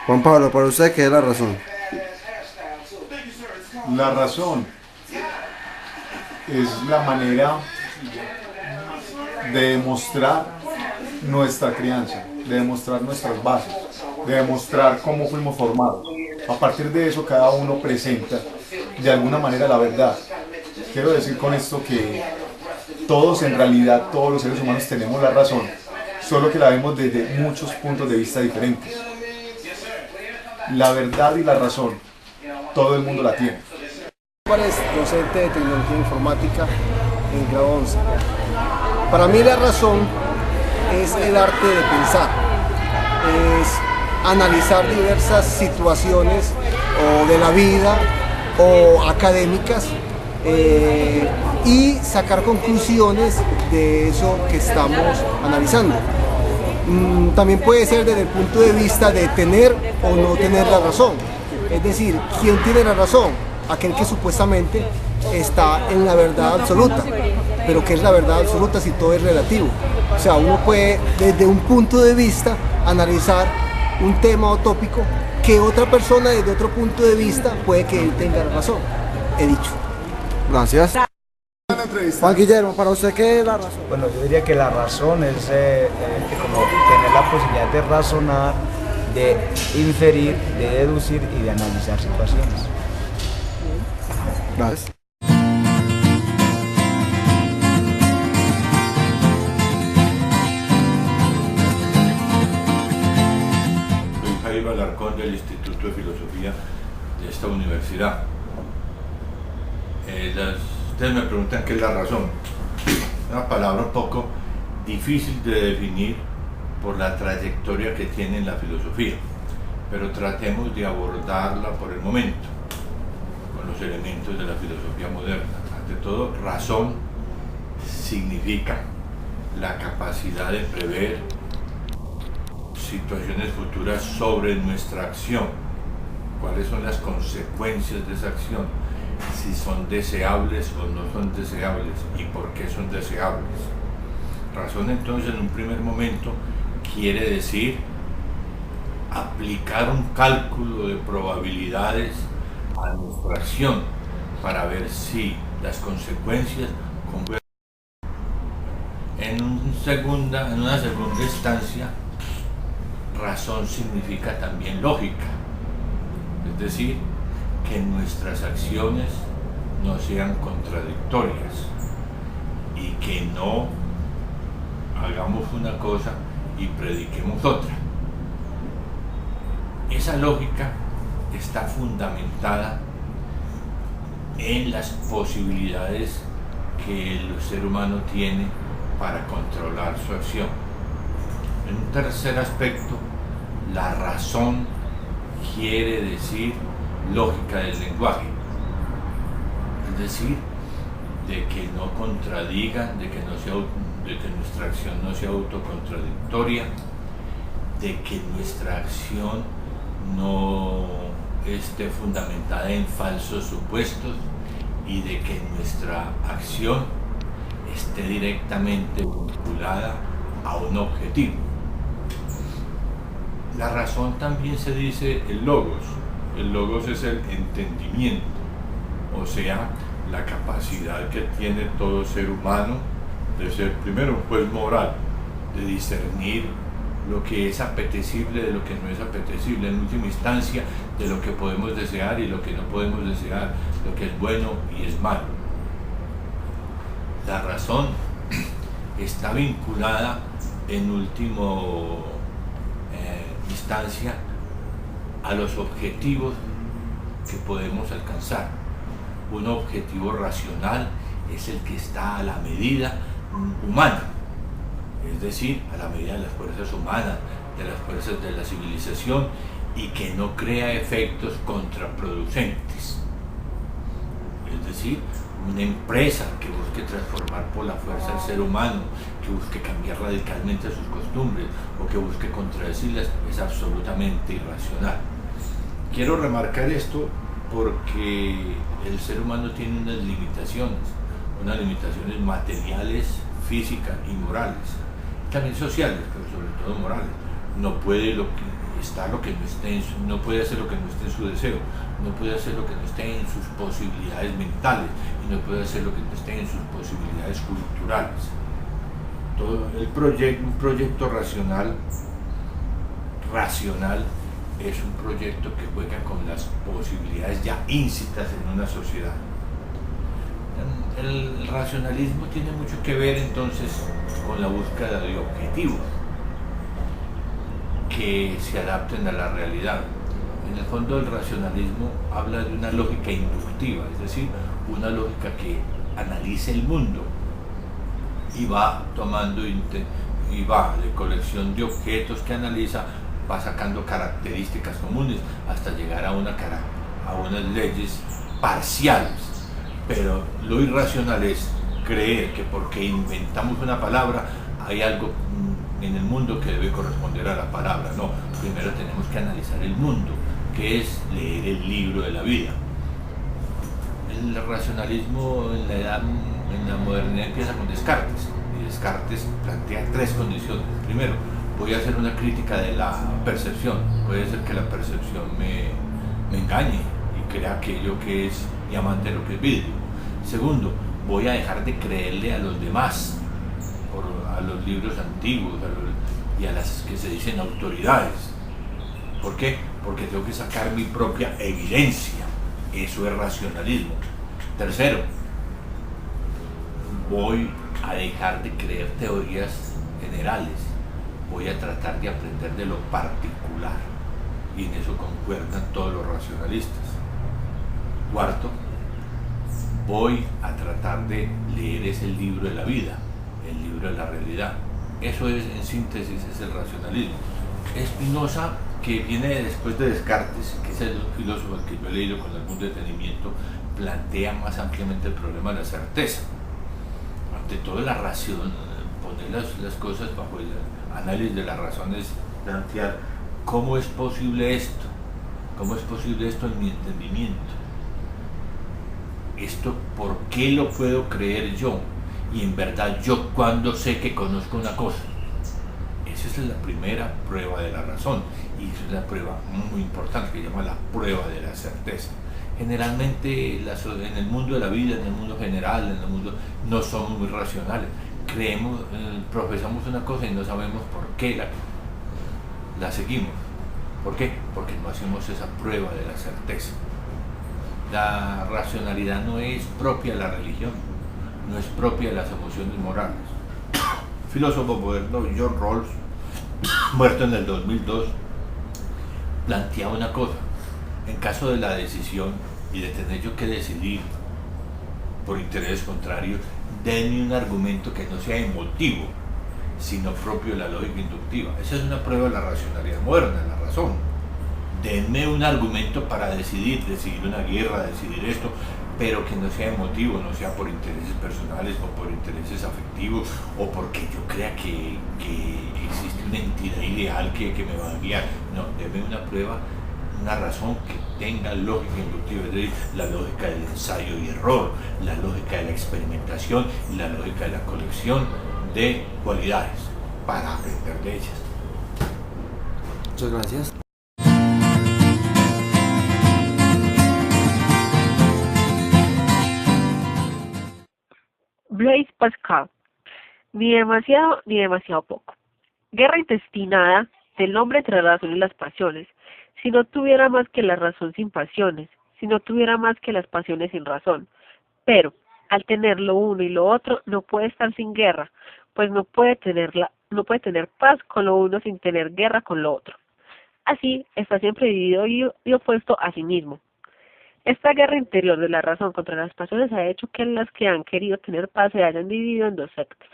Juan Pablo, para usted, ¿qué es la razón? La razón es la manera de demostrar nuestra crianza, de demostrar nuestras bases, de demostrar cómo fuimos formados. A partir de eso, cada uno presenta de alguna manera la verdad. Quiero decir con esto que todos, en realidad, todos los seres humanos tenemos la razón, solo que la vemos desde muchos puntos de vista diferentes. La verdad y la razón, todo el mundo la tiene. Álvarez, docente de tecnología informática en grado 11. Para mí la razón es el arte de pensar, es analizar diversas situaciones o de la vida o académicas y sacar conclusiones de eso que estamos analizando. También puede ser desde el punto de vista de tener o no tener la razón, es decir, ¿quién tiene la razón? Aquel que supuestamente está en la verdad absoluta, pero ¿qué es la verdad absoluta si todo es relativo? O sea, uno puede desde un punto de vista analizar un tema o tópico que otra persona desde otro punto de vista puede que él tenga la razón. He dicho. Gracias. Juan Guillermo, para usted, ¿qué es la razón? Bueno, yo diría que la razón es como tener la posibilidad de razonar, de inferir, de deducir y de analizar situaciones. Gracias. Soy Jairo Alarcón del Instituto de Filosofía de esta universidad. Ustedes me preguntan qué es la razón. Una palabra un poco difícil de definir por la trayectoria que tiene en la filosofía, pero tratemos de abordarla por el momento con los elementos de la filosofía moderna. Ante todo, razón significa la capacidad de prever situaciones futuras sobre nuestra acción, cuáles son las consecuencias de esa acción, si son deseables o no son deseables y por qué son deseables. Razón, entonces, en un primer momento quiere decir aplicar un cálculo de probabilidades a nuestra acción para ver si las consecuencias convergen. En una segunda instancia, razón significa también lógica, es decir, que nuestras acciones no sean contradictorias y que no hagamos una cosa y prediquemos otra. Esa lógica está fundamentada en las posibilidades que el ser humano tiene para controlar su acción. En un tercer aspecto, la razón quiere decir lógica del lenguaje, es decir, de que no contradiga, de que nuestra acción no sea autocontradictoria, de que nuestra acción no esté fundamentada en falsos supuestos y de que nuestra acción esté directamente vinculada a un objetivo. La razón también se dice el logos. El logos es el entendimiento, o sea, la capacidad que tiene todo ser humano de ser primero un juez moral, de discernir lo que es apetecible de lo que no es apetecible, en última instancia de lo que podemos desear y lo que no podemos desear, lo que es bueno y es malo. La razón está vinculada en última instancia a los objetivos que podemos alcanzar. Un objetivo racional es el que está a la medida humana, es decir, a la medida de las fuerzas humanas, de las fuerzas de la civilización, y que no crea efectos contraproducentes. Es decir, una empresa que busque transformar por la fuerza al ser humano, que busque cambiar radicalmente sus costumbres o que busque contradecirlas, es absolutamente irracional. Quiero remarcar esto porque el ser humano tiene unas limitaciones materiales, físicas y morales, también sociales, pero sobre todo morales. No puede está lo que no esté no puede hacer lo que no esté en su deseo, no puede hacer lo que no esté en sus posibilidades mentales y no puede hacer lo que no esté en sus posibilidades culturales. Todo un proyecto racional es un proyecto que juega con las posibilidades ya íncitas en una sociedad. El racionalismo tiene mucho que ver entonces con la búsqueda de objetivos que se adapten a la realidad. En el fondo el racionalismo habla de una lógica inductiva, es decir, una lógica que analice el mundo y va tomando y va de colección de objetos que analiza, va sacando características comunes hasta llegar a unas leyes parciales. Pero lo irracional es creer que porque inventamos una palabra hay algo en el mundo que debe corresponder a la palabra. No, primero tenemos que analizar el mundo, que es leer el libro de la vida. El racionalismo en la modernidad empieza con Descartes, y Descartes plantea tres condiciones. Primero, voy a hacer una crítica de la percepción. Puede ser que la percepción me engañe y crea aquello que es diamante lo que es vidrio. Segundo, voy a dejar de creerle a los demás, a los libros antiguos y a las que se dicen autoridades. ¿Por qué? Porque tengo que sacar mi propia evidencia. Eso es racionalismo. Tercero, voy a dejar de creer teorías generales. Voy a tratar de aprender de lo particular. Y en eso concuerdan todos los racionalistas. Cuarto, voy a tratar de leer ese libro de la vida, el libro de la realidad. Eso es, en síntesis, es el racionalismo. Spinoza, que viene después de Descartes, que es el filósofo al que yo he leído con algún detenimiento, plantea más ampliamente el problema de la certeza. Ante todo, la razón, poner las cosas bajo el análisis de la razón es plantear cómo es posible esto, en mi entendimiento. Esto, ¿por qué lo puedo creer yo? Y en verdad, ¿yo cuándo sé que conozco una cosa? Esa es la primera prueba de la razón, y es una prueba muy importante que se llama la prueba de la certeza. Generalmente en el mundo de la vida, en el mundo general, en el mundo, no somos muy racionales. Profesamos una cosa y no sabemos por qué la seguimos. ¿Por qué? Porque no hacemos esa prueba de la certeza. La racionalidad no es propia de la religión, no es propia de las emociones morales. El filósofo moderno John Rawls, muerto en el 2002, plantea una cosa: en caso de la decisión y de tener yo que decidir por intereses contrarios, denme un argumento que no sea emotivo, sino propio de la lógica inductiva. Esa es una prueba de la racionalidad moderna, de la razón. Denme un argumento para decidir una guerra, decidir esto, pero que no sea emotivo, no sea por intereses personales o por intereses afectivos o porque yo crea que existe una entidad ideal que me va a guiar. No, denme una prueba, una razón que tenga lógica inductiva, es decir, la lógica del ensayo y error, la lógica de la experimentación y la lógica de la colección de cualidades para aprender de ellas. Muchas gracias. Blaise Pascal, ni demasiado ni demasiado poco. Guerra intestinada del hombre entre la razón y las pasiones. Si no tuviera más que la razón sin pasiones, si no tuviera más que las pasiones sin razón. Pero, al tener lo uno y lo otro, no puede estar sin guerra, pues no puede tener paz con lo uno sin tener guerra con lo otro. Así, está siempre dividido y opuesto a sí mismo. Esta guerra interior de la razón contra las pasiones ha hecho que las que han querido tener paz se hayan dividido en dos sectas.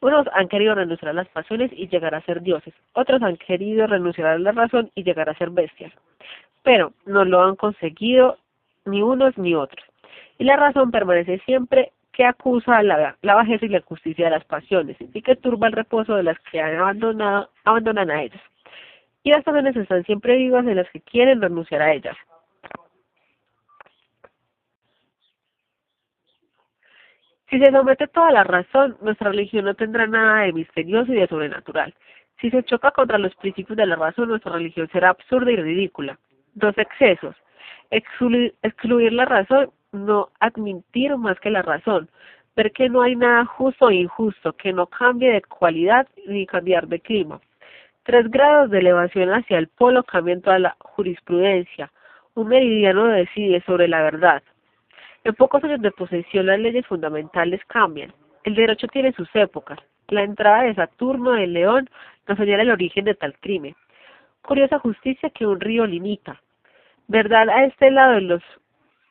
Unos han querido renunciar a las pasiones y llegar a ser dioses, otros han querido renunciar a la razón y llegar a ser bestias. Pero no lo han conseguido ni unos ni otros. Y la razón permanece siempre que acusa la bajeza y la injusticia de las pasiones y que turba el reposo de las que abandonan a ellas. Y las pasiones están siempre vivas en las que quieren renunciar a ellas. Si se somete toda la razón, nuestra religión no tendrá nada de misterioso y de sobrenatural, Si se choca contra los principios de la razón, nuestra religión será absurda y ridícula. 2 excesos. Excluir la razón, no admitir más que la razón. Ver que no hay nada justo o injusto, que no cambie de cualidad ni cambiar de clima. 3 grados de elevación hacia el polo cambian toda la jurisprudencia. Un meridiano decide sobre la verdad. En pocos años de posesión las leyes fundamentales cambian. El derecho tiene sus épocas. La entrada de Saturno del León nos señala el origen de tal crimen. Curiosa justicia que un río limita. Verdad a este lado de los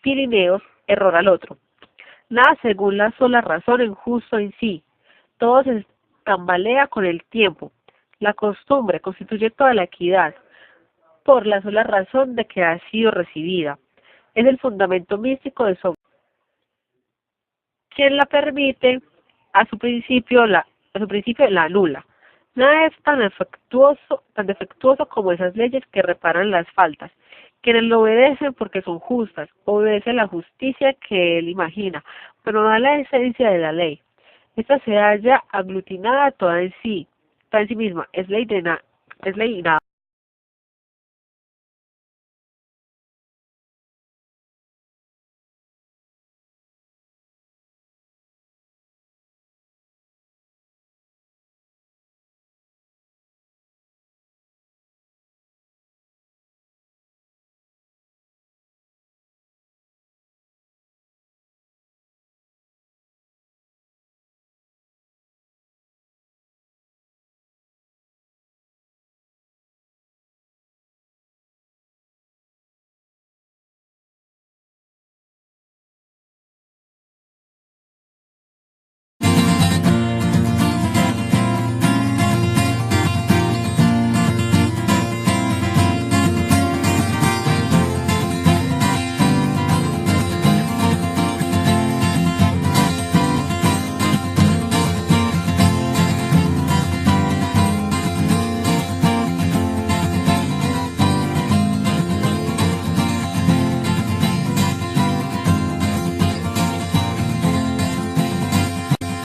Pirineos, error al otro. Nada según la sola razón en justo en sí. Todo se tambalea con el tiempo. La costumbre constituye toda la equidad, por la sola razón de que ha sido recibida. Es el fundamento místico de su quien la permite, a su principio la anula. Nada es tan defectuoso como esas leyes que reparan las faltas. Quienes lo obedecen porque son justas, obedece la justicia que él imagina, pero no a la esencia de la ley. Esta se halla aglutinada toda en sí misma, es ley y nada